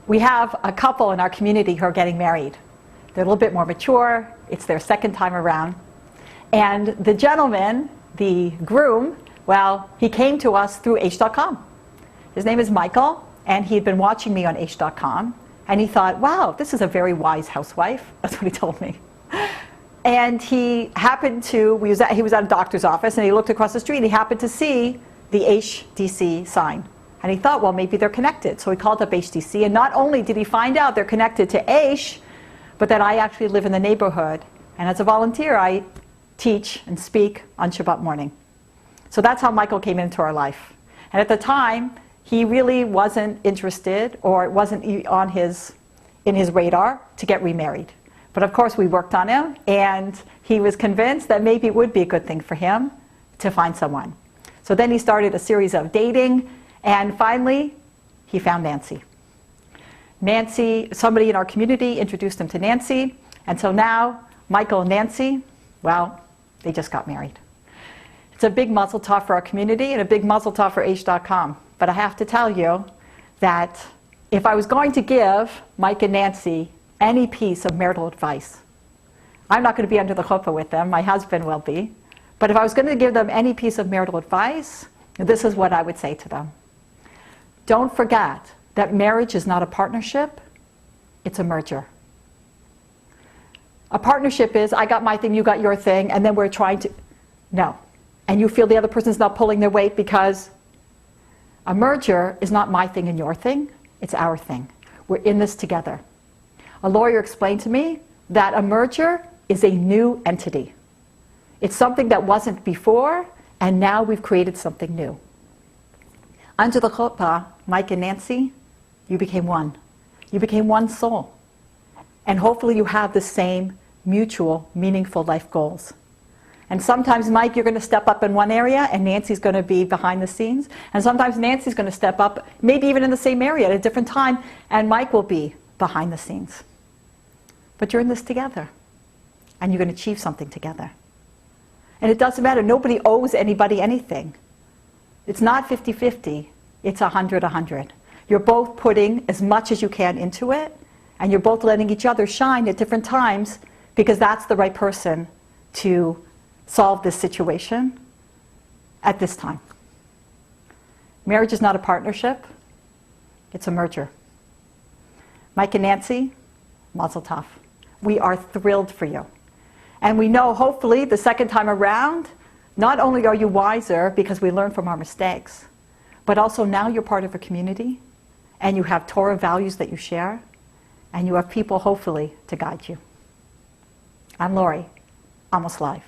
We have a couple in our community who are getting married. They're a little bit more mature. It's their second time around. And the gentleman, the groom, well, he came to us through H.com. His name is Michael, and he'd been watching me on H.com. And he thought, wow, this is a very wise housewife. That's what he told me. And he happened to, he was at a doctor's office, and he looked across the street, and he happened to see the HDC sign. And he thought, well, maybe they're connected. So he called up HDC, and not only did he find out they're connected to Aish, but that I actually live in the neighborhood. And as a volunteer, I teach and speak on Shabbat morning. So that's how Michael came into our life. And at the time, he really wasn't interested, or it wasn't in his radar to get remarried. But of course, we worked on him, and he was convinced that maybe it would be a good thing for him to find someone. So then he started a series of dating, and finally, he found Nancy. Nancy, somebody in our community introduced him to Nancy, and so now, Michael and Nancy, well, they just got married. It's a big mazel tov for our community and a big mazel tov for H.com. But I have to tell you that if I was going to give Mike and Nancy any piece of marital advice, I'm not going to be under the chuppah with them, my husband will be, but if I was going to give them any piece of marital advice, this is what I would say to them. Don't forget that marriage is not a partnership, it's a merger. A partnership is, I got my thing, you got your thing, and then we're trying to, no. And you feel the other person's not pulling their weight, because a merger is not my thing and your thing, it's our thing. We're in this together. A lawyer explained to me that a merger is a new entity. It's something that wasn't before, and now we've created something new. Under the chuppah, Mike and Nancy, you became one. You became one soul. And hopefully you have the same mutual, meaningful life goals. And sometimes, Mike, you're going to step up in one area, and Nancy's going to be behind the scenes. And sometimes Nancy's going to step up, maybe even in the same area at a different time, and Mike will be behind the scenes. But you're in this together, and you're going to achieve something together. And it doesn't matter. Nobody owes anybody anything. It's not 50-50. It's 100-100. You're both putting as much as you can into it, and you're both letting each other shine at different times, because that's the right person to solve this situation at this time. Marriage is not a partnership, it's a merger. Mike and Nancy, mazel tov. We are thrilled for you. And we know, hopefully, the second time around, not only are you wiser because we learn from our mistakes, but also now you're part of a community, and you have Torah values that you share, and you have people, hopefully, to guide you. I'm Lori, Almost Live.